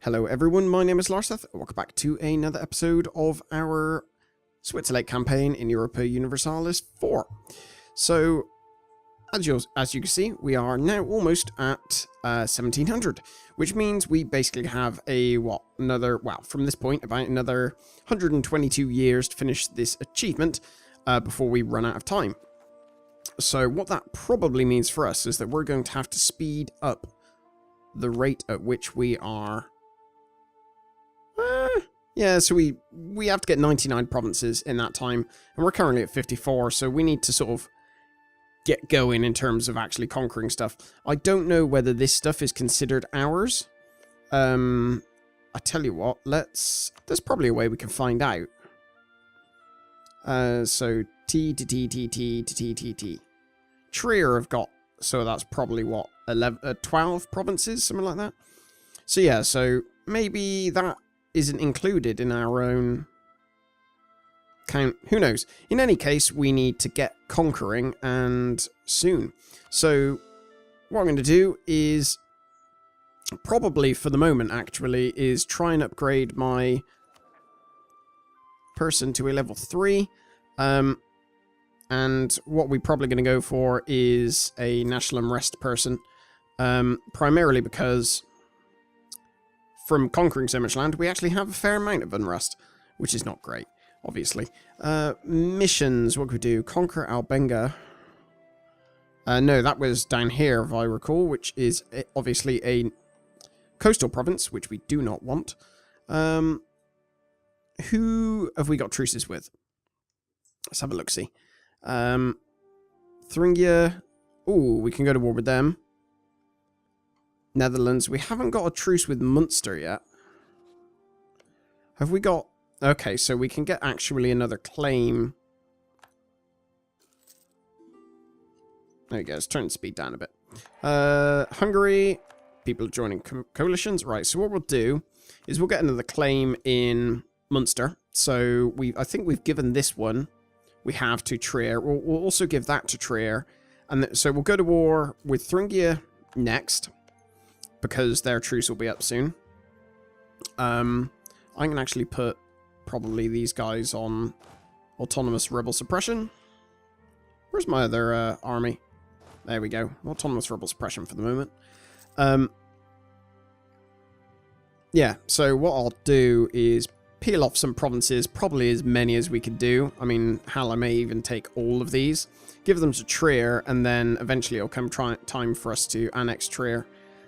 Hello everyone, my name is Larseth. Welcome back to another episode of our Switzerlake campaign in Europa Universalis 4. So, as you can see, we are now almost at 1700, which means we basically have from this point, about another 122 years to finish this achievement before we run out of time. So what that probably means for us is that we're going to have to speed up the rate at which we are... yeah, so we have to get 99 provinces in that time, and we're currently at 54, so we need to sort of get going in terms of actually conquering stuff. I don't know whether this stuff is considered ours. I tell you what, there's probably a way we can find out. So T. Trier have got, so that's probably what, 12 provinces, something like that. So yeah, so maybe that isn't included in our own count. Who knows? In any case, we need to get conquering, and soon. So what I'm going to do is, probably for the moment actually, is try and upgrade my person to a level 3. And what we're probably going to go for is a national unrest person. Primarily because from conquering so much land, we actually have a fair amount of unrest, which is not great, obviously. Missions, what could we do? Conquer Albenga. No, that was down here, if I recall, which is obviously a coastal province, which we do not want. Who have we got truces with? Let's have a look-see. Thuringia. Ooh, we can go to war with them. Netherlands. We haven't got a truce with Munster yet. Have we got... Okay, so we can get actually another claim. There you go. Let's turn the speed down a bit. Hungary. People joining coalitions. Right, so what we'll do is we'll get another claim in Munster. So I think we've given this one. We have to Trier. We'll also give that to Trier. And so we'll go to war with Thuringia next, because their truce will be up soon. I can actually put probably these guys on autonomous rebel suppression. Where's my other army? There we go. Autonomous rebel suppression for the moment. Yeah, so what I'll do is peel off some provinces, probably as many as we can do. I mean, hell, I may even take all of these, give them to Trier, and then eventually it'll come time for us to annex Trier.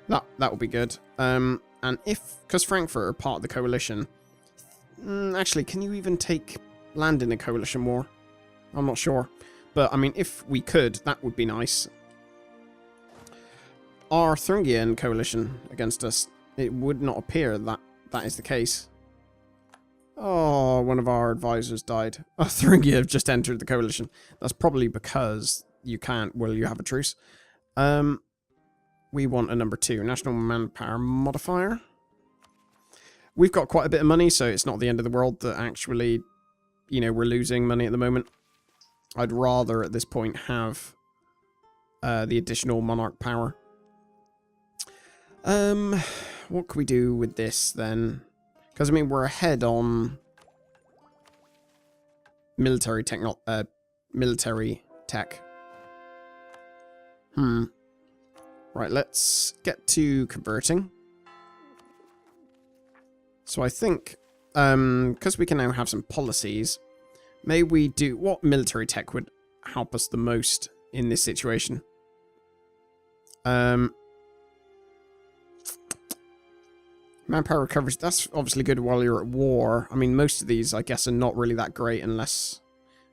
That will be good. And because Frankfurt are part of the coalition, actually, can you even take land in a coalition war? I'm not sure. But, I mean, if we could, that would be nice. Are Thuringian coalition against us? It would not appear that that is the case. Oh, one of our advisors died. Oh, Thuringia have just entered the coalition. That's probably because you can't, well, you have a truce. We want a number 2, national manpower modifier. We've got quite a bit of money, so it's not the end of the world that actually, you know, we're losing money at the moment. I'd rather at this point have the additional monarch power. What can we do with this then? Because, I mean, we're ahead on military tech. Right, let's get to converting. So I think, because we can now have some policies, may we do... What military tech would help us the most in this situation? Manpower recovery, that's obviously good while you're at war. I mean, most of these, I guess, are not really that great unless...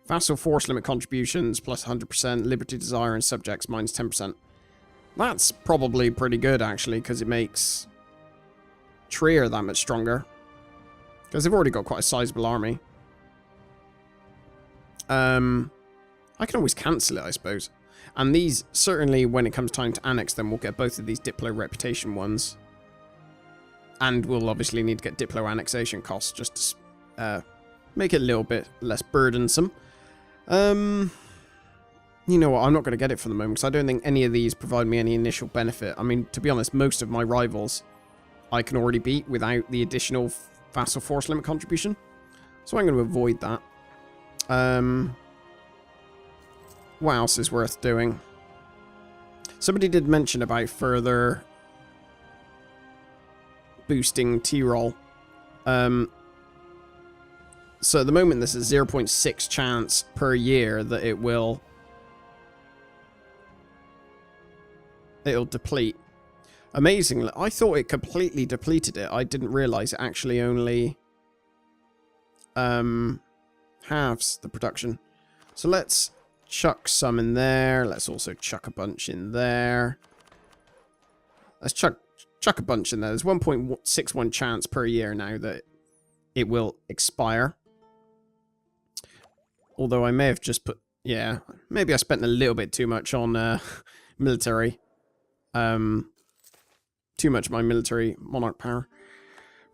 Vassal force limit contributions plus 100%, liberty desire and subjects minus 10%. That's probably pretty good, actually, because it makes Trier that much stronger. Because they've already got quite a sizable army. I can always cancel it, I suppose. And these, certainly, when it comes time to annex them, we'll get both of these Diplo reputation ones. And we'll obviously need to get Diplo annexation costs just to make it a little bit less burdensome. You know what, I'm not going to get it for the moment, because I don't think any of these provide me any initial benefit. I mean, to be honest, most of my rivals I can already beat without the additional vassal force limit contribution. So I'm going to avoid that. What else is worth doing? Somebody did mention about further boosting T-roll. So at the moment, there's a 0.6 chance per year that it'll deplete. Amazingly, I thought it completely depleted it. I didn't realize it actually only halves the production. So let's chuck some in there. Let's also chuck a bunch in there. Let's chuck a bunch in there. There's 1.61 chance per year now that it will expire. Although I may have just put... Yeah, maybe I spent a little bit too much on military. Too much of my military monarch power.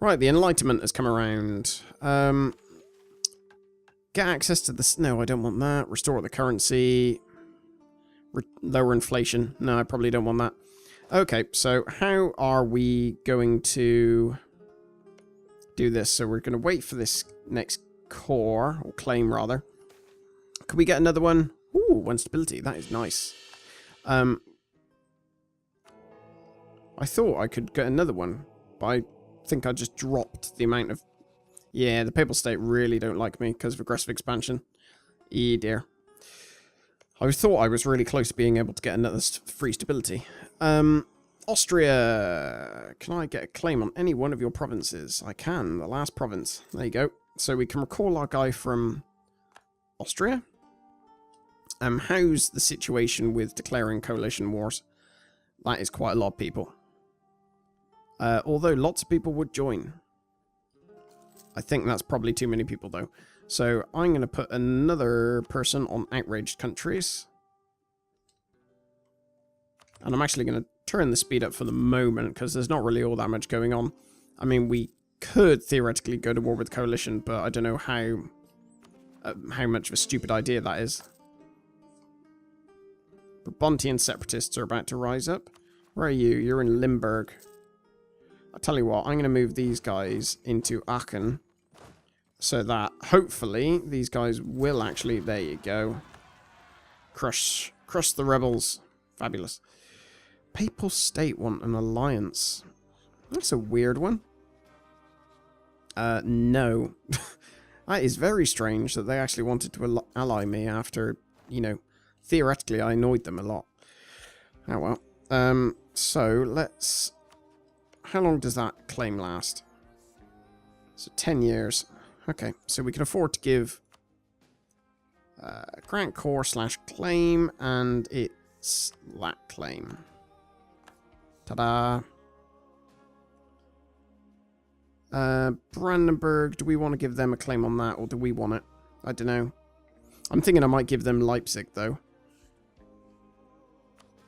Right, the Enlightenment has come around. Get access to the... No, I don't want that. Restore the currency. Lower inflation. No, I probably don't want that. Okay, so how are we going to do this? So we're going to wait for this next core, or claim rather. Could we get another one? Ooh, one stability. That is nice. I thought I could get another one, but I think I just dropped the amount of... Yeah, the Papal State really don't like me because of aggressive expansion. Dear. I thought I was really close to being able to get another free stability. Austria. Can I get a claim on any one of your provinces? I can. The last province. There you go. So we can recall our guy from Austria. How's the situation with declaring coalition wars? That is quite a lot of people. Although lots of people would join. I think that's probably too many people, though. So I'm going to put another person on outraged countries. And I'm actually going to turn the speed up for the moment, because there's not really all that much going on. I mean, we could theoretically go to war with coalition, but I don't know how much of a stupid idea that is. Brabantine separatists are about to rise up. Where are you? You're in Limburg. I'll tell you what, I'm going to move these guys into Aachen. So that, hopefully, these guys will actually... There you go. Crush the rebels. Fabulous. Papal State want an alliance. That's a weird one. No. That is very strange that they actually wanted to ally me after, you know, theoretically I annoyed them a lot. Oh well. So let's... How long does that claim last? So 10 years. Okay, so we can afford to give grant core / claim, and it's that claim. Ta-da! Brandenburg, do we want to give them a claim on that, or do we want it? I don't know. I'm thinking I might give them Leipzig, though.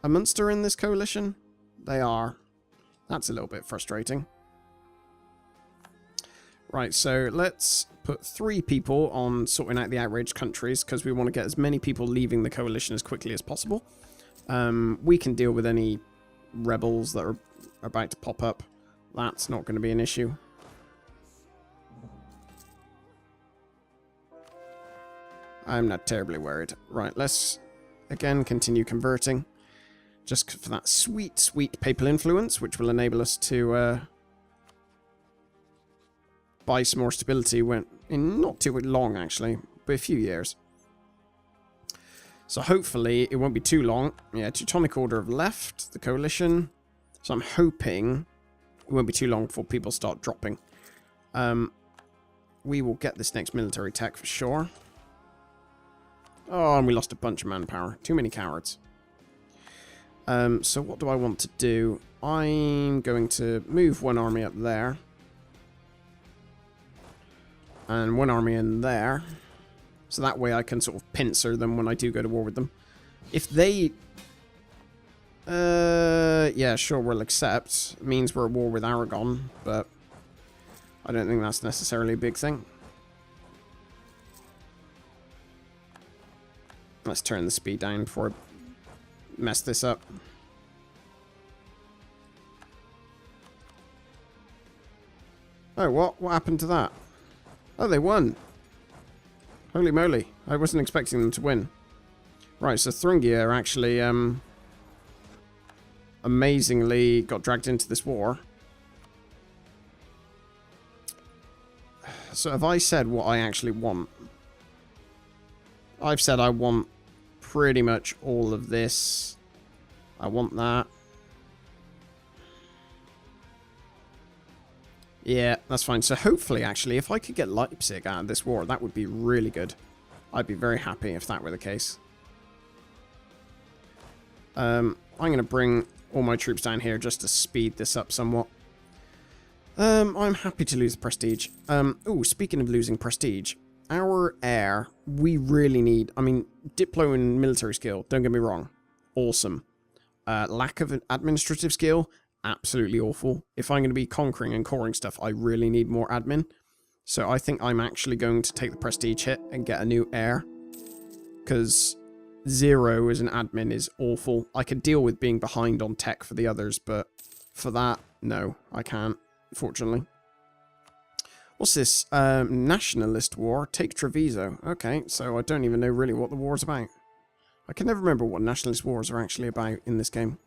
Are Munster in this coalition? They are. That's a little bit frustrating. Right, so let's put 3 people on sorting out the outraged countries, because we want to get as many people leaving the coalition as quickly as possible. We can deal with any rebels that are about to pop up. That's not going to be an issue. I'm not terribly worried. Right, let's again continue converting. Just for that sweet, sweet papal influence, which will enable us to buy some more stability when in not too long, actually, but a few years. So hopefully it won't be too long. Yeah, Teutonic Order have left the coalition. So I'm hoping it won't be too long before people start dropping. We will get this next military tech for sure. Oh, and we lost a bunch of manpower. Too many cowards. So what do I want to do? I'm going to move one army up there. And one army in there. So that way I can sort of pincer them when I do go to war with them. If they... yeah, sure, we'll accept. It means we're at war with Aragon, but I don't think that's necessarily a big thing. Let's turn the speed down before I mess this up. Oh, what? What happened to that? Oh, they won. Holy moly. I wasn't expecting them to win. Right, so Thuringia are actually, amazingly got dragged into this war. So have I said what I actually want? I've said I want pretty much all of this. I want that. Yeah, that's fine. So hopefully, actually, if I could get Leipzig out of this war, that would be really good. I'd be very happy if that were the case. I'm going to bring all my troops down here just to speed this up somewhat. I'm happy to lose prestige. Oh, speaking of losing prestige, our heir, we really need... I mean, Diplo and military skill, don't get me wrong. Awesome. Lack of an administrative skill, absolutely awful. If I'm going to be conquering and coring stuff, I really need more admin. So I think I'm actually going to take the prestige hit and get a new heir. Because 0 as an admin is awful. I could deal with being behind on tech for the others, but for that, no, I can't, fortunately. What's this? Nationalist war. Take Treviso. Okay, so I don't even know really what the war's about. I can never remember what nationalist wars are actually about in this game.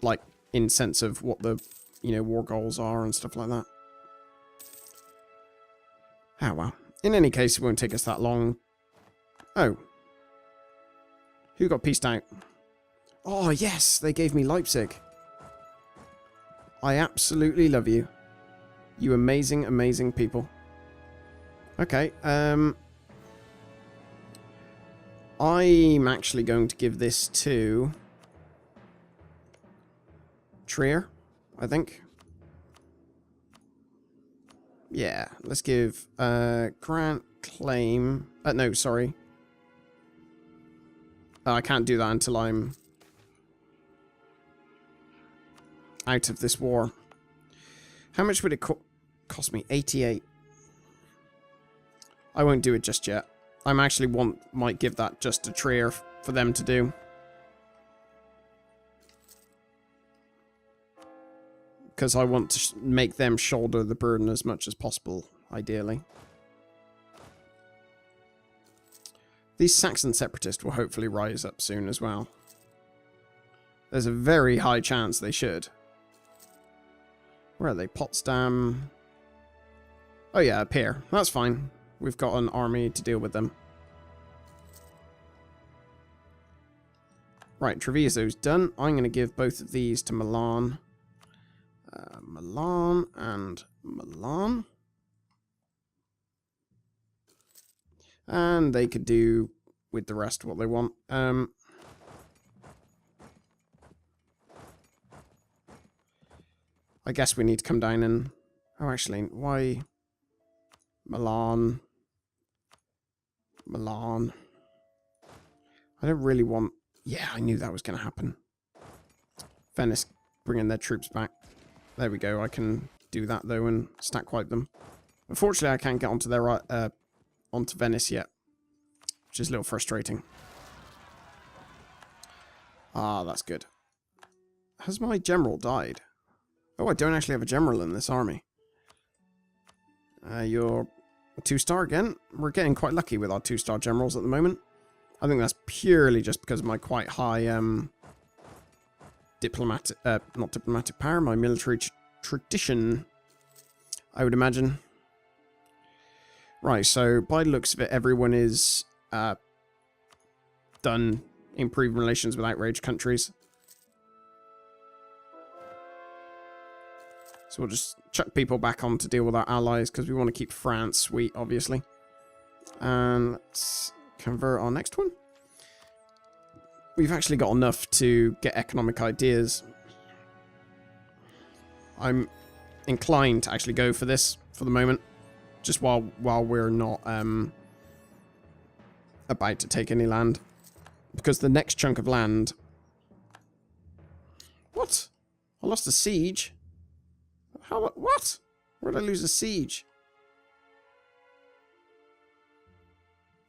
Like, in sense of what the, you know, war goals are and stuff like that. Ah, well. In any case, it won't take us that long. Oh. Who got pieced out? Oh, yes! They gave me Leipzig. I absolutely love you. You amazing, amazing people. Okay, I'm actually going to give this to Trier, I think. Yeah, let's give grant claim. No, sorry. I can't do that until I'm out of this war. How much would it cost me? 88. I won't do it just yet. I'm actually might give that just to Trier for them to do. Because I want to make them shoulder the burden as much as possible, ideally. These Saxon separatists will hopefully rise up soon as well. There's a very high chance they should. Where are they? Potsdam. Oh yeah, up here. That's fine. We've got an army to deal with them. Right, Treviso's done. I'm going to give both of these to Milan. Milan and Milan. And they could do with the rest what they want. I guess we need to come down and... Oh, actually, why... Milan. Milan. I don't really want... Yeah, I knew that was going to happen. Venice bringing their troops back. There we go. I can do that, though, and stack wipe them. Unfortunately, I can't get onto their onto Venice yet, which is a little frustrating. Ah, that's good. Has my general died? Oh, I don't actually have a general in this army. You're a 2-star again. We're getting quite lucky with our 2-star generals at the moment. I think that's purely just because of my quite high diplomatic, not diplomatic power, my military tradition, I would imagine. Right, so by the looks of it, everyone is done improving relations with outraged countries. So we'll just chuck people back on to deal with our allies, because we want to keep France sweet, obviously. And let's convert our next one. We've actually got enough to get economic ideas. I'm inclined to actually go for this for the moment. Just while we're not about to take any land. Because the next chunk of land... What? I lost a siege? How? What? Where did I lose a siege?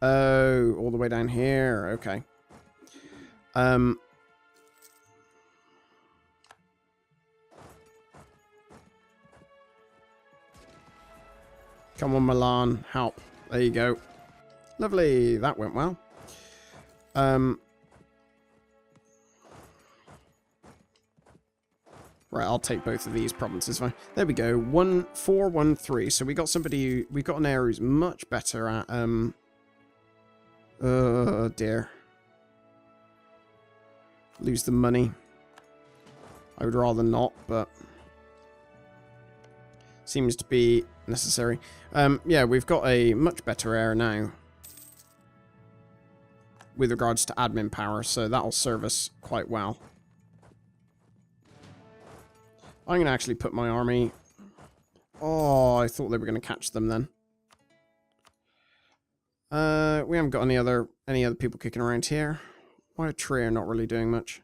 Oh, all the way down here. Okay. Come on, Milan. Help. There you go. Lovely. That went well. Right, I'll take both of these provinces. Fine. There we go. 1413. So we got somebody. We got an heir who's much better at. Oh dear. Lose the money. I would rather not, but seems to be necessary. Yeah, we've got a much better heir now with regards to admin power, so that'll serve us quite well. I'm going to actually put my army... Oh, I thought they were going to catch them then. We haven't got any other people kicking around here. Why are Trier not really doing much?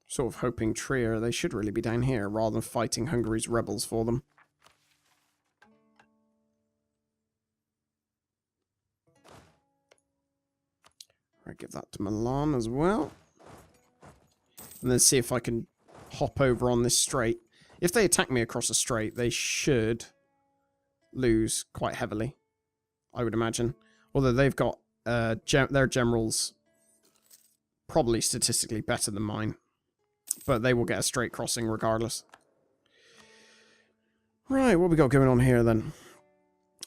Sort of hoping Trier, they should really be down here rather than fighting Hungary's rebels for them. Right, give that to Milan as well. And then see if I can hop over on this strait. If they attack me across the strait, they should lose quite heavily, I would imagine. Although they've got their generals probably statistically better than mine. But they will get a straight crossing regardless. Right, what we got going on here then?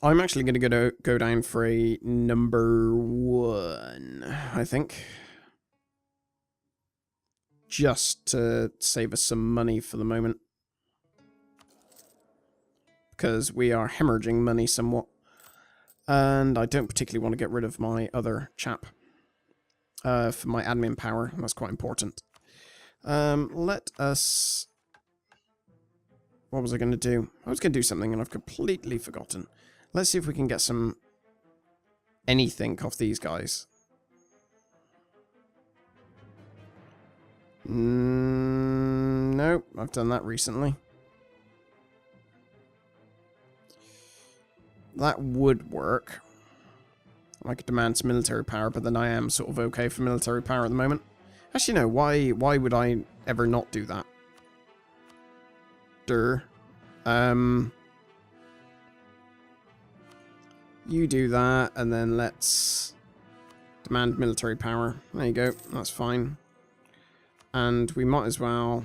I'm actually going to go down for a number 1, I think. Just to save us some money for the moment. Because we are hemorrhaging money somewhat. And I don't particularly want to get rid of my other chap. For my admin power. That's quite important. Let us... What was I going to do? I was going to do something and I've completely forgotten. Let's see if we can get some... anything off these guys. Nope, I've done that recently. That would work. I could demand some military power, but then I am sort of okay for military power at the moment. Actually, no, why would I ever not do that? You do that, and then let's demand military power. There you go, that's fine. And we might as well...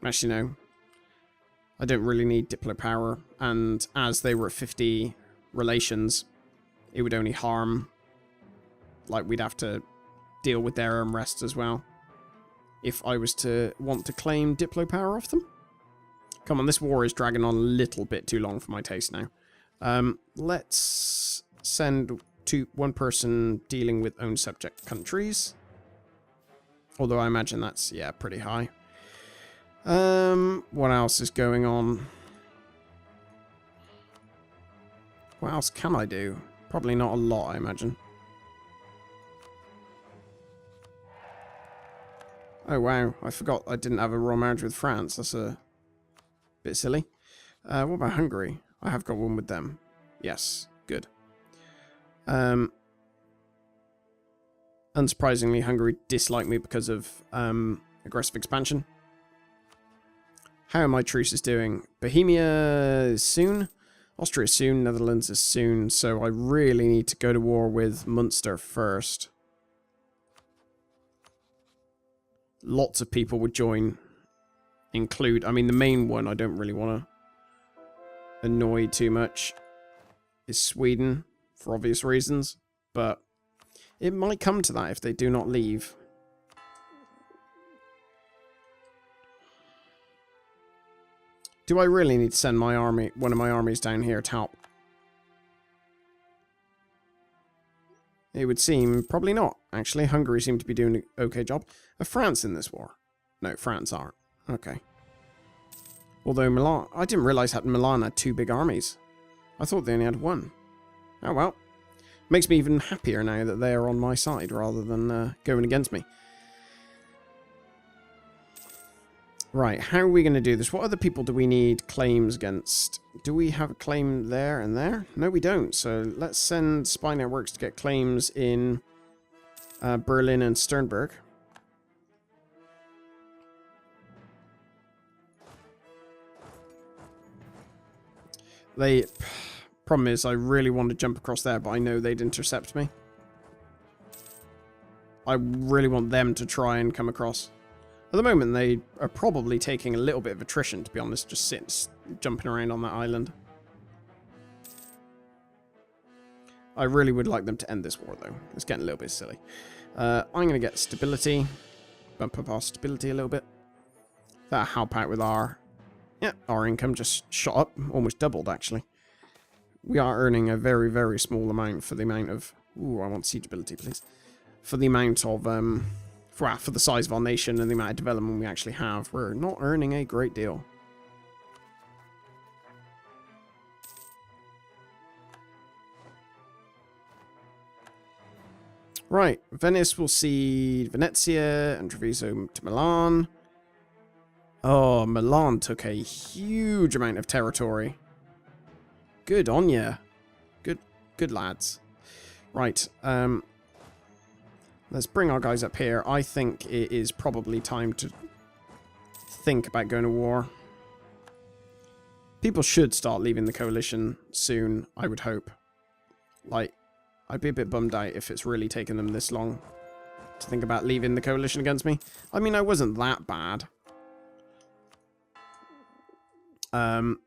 Actually, no. I don't really need Diplo power, and as they were at 50 relations, it would only harm... Like, we'd have to deal with their unrest as well. If I was to want to claim Diplo power off them. Come on, this war is dragging on a little bit too long for my taste now. Let's send one person dealing with own subject countries. Although I imagine that's, yeah, pretty high. What else is going on? What else can I do? Probably not a lot, I imagine. Oh, wow. I forgot I didn't have a royal marriage with France. That's a bit silly. What about Hungary? I have got one with them. Yes. Good. Unsurprisingly, Hungary dislike me because of aggressive expansion. How are my truces doing? Bohemia is soon. Austria is soon. Netherlands is soon. So I really need to go to war with Munster first. Lots of people would join. I mean, the main one I don't really want to annoy too much is Sweden, for obvious reasons. But it might come to that if they do not leave. Do I really need to send my army, one of my armies down here to help? It would seem probably not. Actually, Hungary seem to be doing an okay job. Are France in this war? No, France aren't. Okay. Although Milan... I didn't realise that Milan had 2 big armies. I thought they only had 1. Oh well. Makes me even happier now that they are on my side rather than going against me. Right, how are we going to do this? What other people do we need claims against? Do we have a claim there and there? No, we don't. So let's send spy networks to get claims in Berlin and Sternberg. Problem is, I really want to jump across there, but I know they'd intercept me. I really want them to try and come across. At the moment, they are probably taking a little bit of attrition, to be honest, just jumping around on that island. I really would like them to end this war, though. It's getting a little bit silly. I'm going to get stability. Bump up our stability a little bit. That'll help out with our... Yeah, our income just shot up. Almost doubled, actually. We are earning a very, very small amount for the amount of... Ooh, I want siegeability, please. For the amount of... For the size of our nation and the amount of development we actually have. We're not earning a great deal. Right, Venice will cede Venezia and Treviso to Milan. Oh, Milan took a huge amount of territory. Good on ya. Good lads. Right, let's bring our guys up here. I think it is probably time to think about going to war. People should start leaving the coalition soon, I would hope. Like, I'd be a bit bummed out if it's really taken them this long to think about leaving the coalition against me. I mean, I wasn't that bad.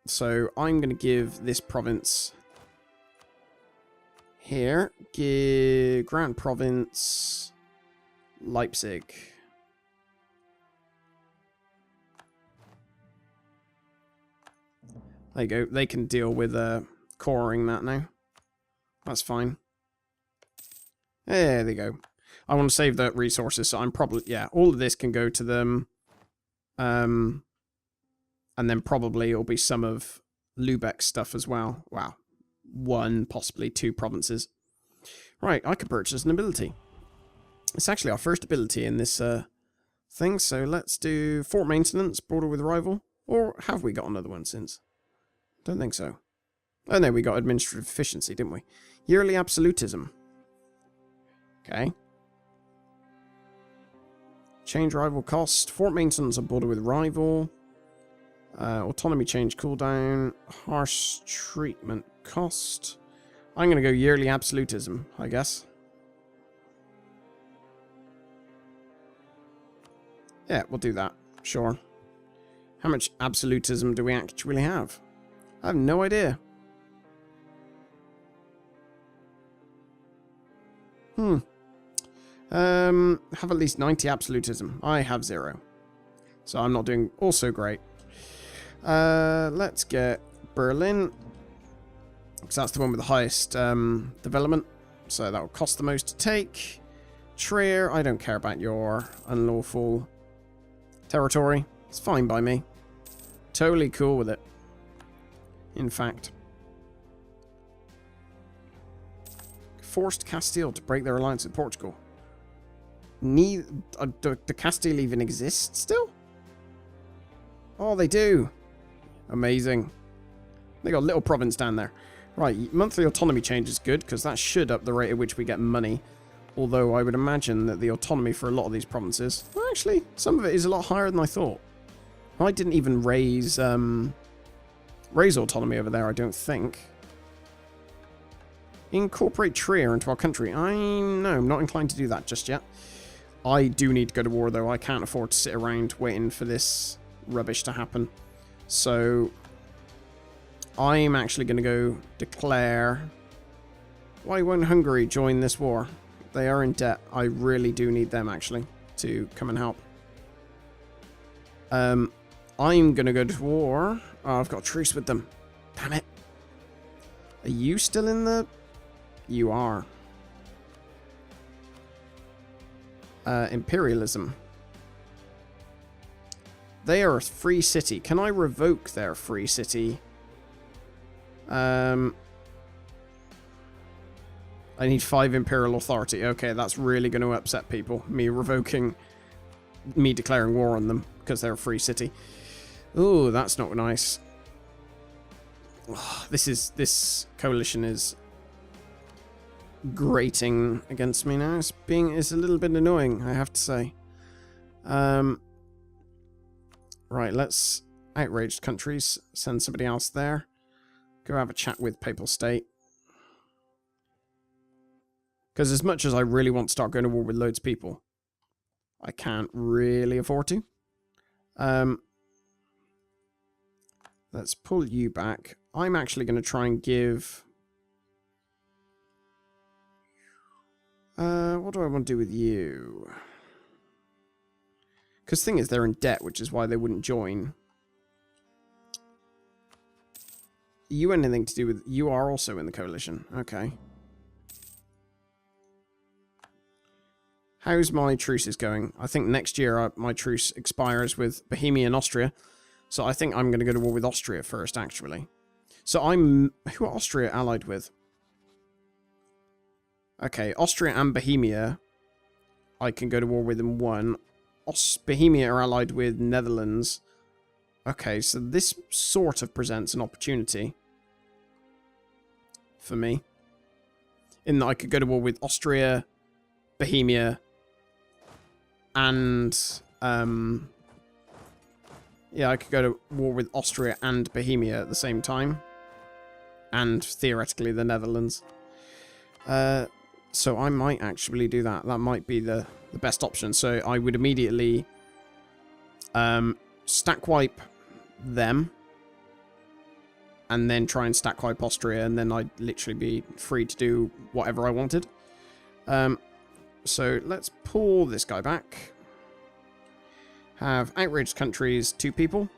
So I'm going to give this province here. Give Grand Province Leipzig. There you go. They can deal with coring that now. That's fine. There they go. I want to save the resources, so I'm probably... Yeah, all of this can go to them. And then probably it'll be some of Lübeck's stuff as well. Wow. 1, possibly 2 provinces. Right, I could purchase an ability. It's actually our first ability in this thing, so let's do fort maintenance, border with rival. Or have we got another one since? Don't think so. Oh no, we got administrative efficiency, didn't we? Yearly absolutism. Okay. Change rival cost. Fort maintenance on border with rival. Autonomy change cooldown. Harsh treatment cost. I'm going to go yearly absolutism, I guess. Yeah, we'll do that. Sure. How much absolutism do we actually have? I have no idea. Have at least 90 absolutism. I have 0. So I'm not doing also great. Let's get Berlin. Because that's the one with the highest development. So that will cost the most to take. Trier, I don't care about your unlawful territory. It's fine by me. Totally cool with it. In fact. Forced Castile to break their alliance with Portugal. Do Castile even exist still? Oh, they do. Amazing. They got a little province down there. Right, monthly autonomy change is good, because that should up the rate at which we get money. Although I would imagine that the autonomy for a lot of these provinces... Well, actually, some of it is a lot higher than I thought. I didn't even raise autonomy over there, I don't think. Incorporate Trier into our country. I'm not inclined to do that just yet. I do need to go to war, though. I can't afford to sit around waiting for this rubbish to happen. So, I'm actually going to go declare... Why won't Hungary join this war? They are in debt. I really do need them, actually, to come and help. I'm going to go to war. Oh, I've got a truce with them. Damn it. Are you still in the... You are. Imperialism. They are a free city. Can I revoke their free city? I need 5 imperial authority. Okay, that's really going to upset people. Me declaring war on them because they're a free city. Ooh, that's not nice. Oh, this coalition is grating against me now. It's a little bit annoying, I have to say. Right, let's outraged countries. Send somebody else there. Go have a chat with Papal State. Because as much as I really want to start going to war with loads of people, I can't really afford to. Let's pull you back. I'm actually going to try and give... what do I want to do with you? Because the thing is, they're in debt, which is why they wouldn't join. You anything to do with... You are also in the coalition. Okay. How's my truces going? I think next year my truce expires with Bohemia and Austria. So I think I'm going to go to war with Austria first, actually. So I'm... Who are Austria allied with? Okay, Austria and Bohemia, I can go to war with in one. Bohemia are allied with Netherlands. Okay, so this sort of presents an opportunity for me. In that I could go to war with Austria, Bohemia, and... yeah, I could go to war with Austria and Bohemia at the same time. And, theoretically, the Netherlands. So I might actually do that. That might be the best option. So I would immediately stack wipe them. And then try and stack wipe Austria. And then I'd literally be free to do whatever I wanted. So let's pull this guy back. Have outraged countries, 2 people.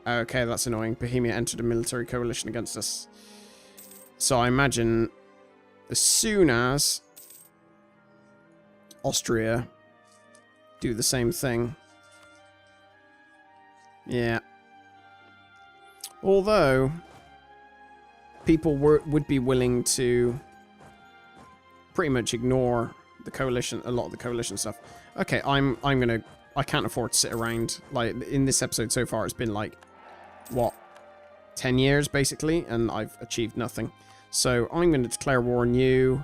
Okay, that's annoying. Bohemia entered a military coalition against us. So I imagine as soon as Austria do the same thing. Yeah. Although people would be willing to pretty much ignore the coalition, a lot of the coalition stuff. Okay, I can't afford to sit around. Like, in this episode so far, it's been like, what, 10 years, basically, and I've achieved nothing. So I'm going to declare war on you.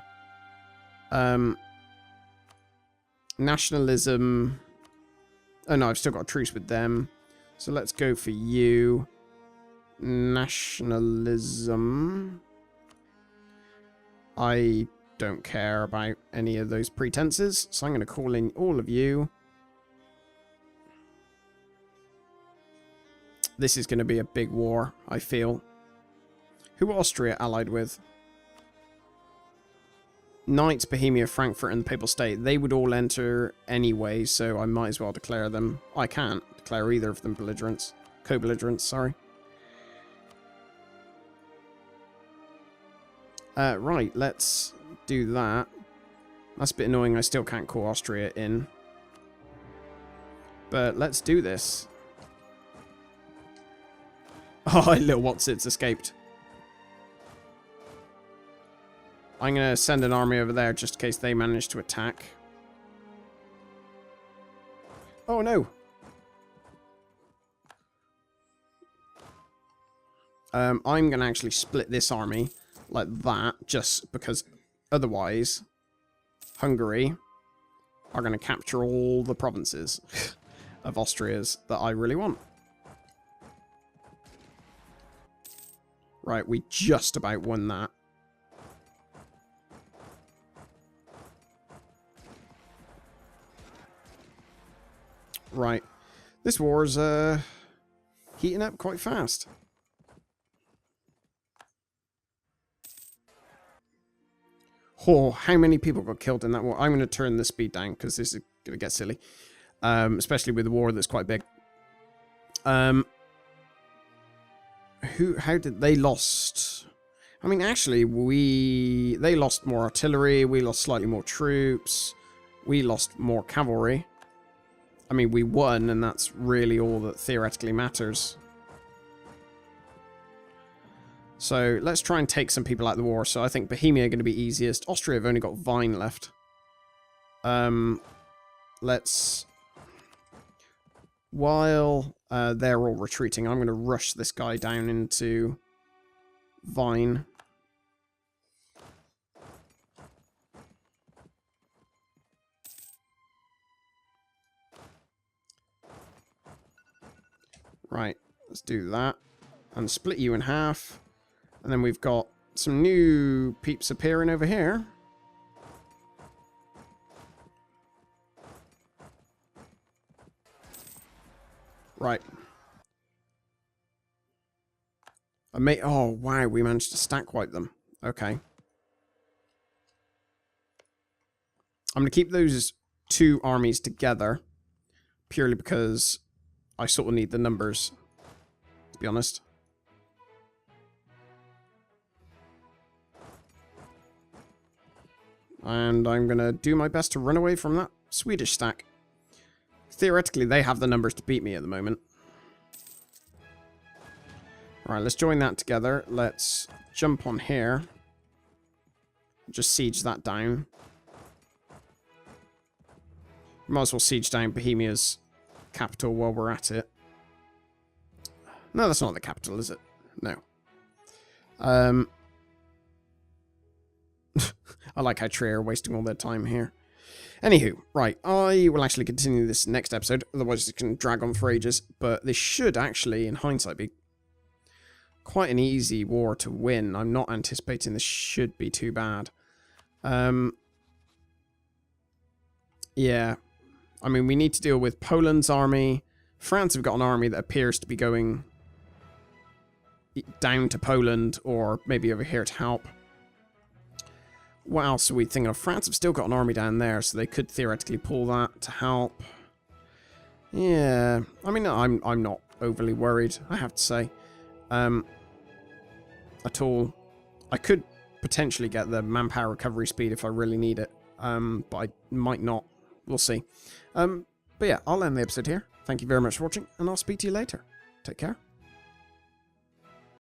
Nationalism. Oh, no, I've still got a truce with them. So let's go for you. Nationalism. I don't care about any of those pretenses, so I'm going to call in all of you. This is going to be a big war, I feel. Who are Austria allied with? Knights, Bohemia, Frankfurt, and the Papal State. They would all enter anyway, so I might as well declare them. I can't declare either of them belligerents. Co-belligerents, sorry. Right, let's do that. That's a bit annoying. I still can't call Austria in. But let's do this. Oh, little what's-its escaped. I'm going to send an army over there just in case they manage to attack. Oh, no. I'm going to actually split this army like that, just because otherwise Hungary are going to capture all the provinces of Austria's that I really want. Right, we just about won that. Right. This war's heating up quite fast. Oh, how many people got killed in that war? I'm going to turn the speed down because this is going to get silly. Especially with the war that's quite big. How did they lost? I mean, actually, they lost more artillery. We lost slightly more troops. We lost more cavalry. I mean, we won, and that's really all that theoretically matters. So let's try and take some people out of the war. So I think Bohemia are going to be easiest. Austria have only got Vine left. Let's... While they're all retreating, I'm going to rush this guy down into Vine. Right, let's do that. And split you in half. And then we've got some new peeps appearing over here. Right. Oh, wow, we managed to stack wipe them. Okay. I'm going to keep those two armies together. Purely because I sort of need the numbers, to be honest. And I'm going to do my best to run away from that Swedish stack. Theoretically, they have the numbers to beat me at the moment. Alright, let's join that together. Let's jump on here. Just siege that down. Might as well siege down Bohemia's capital while we're at it. No, that's not the capital, is it? No. I like how Trier are wasting all their time here. Anywho, right, I will actually continue this next episode, otherwise it can drag on for ages, but this should actually, in hindsight, be quite an easy war to win. I'm not anticipating this should be too bad. Yeah. I mean, we need to deal with Poland's army. France have got an army that appears to be going down to Poland, or maybe over here to help. What else are we thinking of? France have still got an army down there, so they could theoretically pull that to help. Yeah, I mean, I'm not overly worried, I have to say. At all. I could potentially get the manpower recovery speed if I really need it, but I might not. We'll see. But yeah, I'll end the episode here. Thank you very much for watching, and I'll speak to you later. Take care.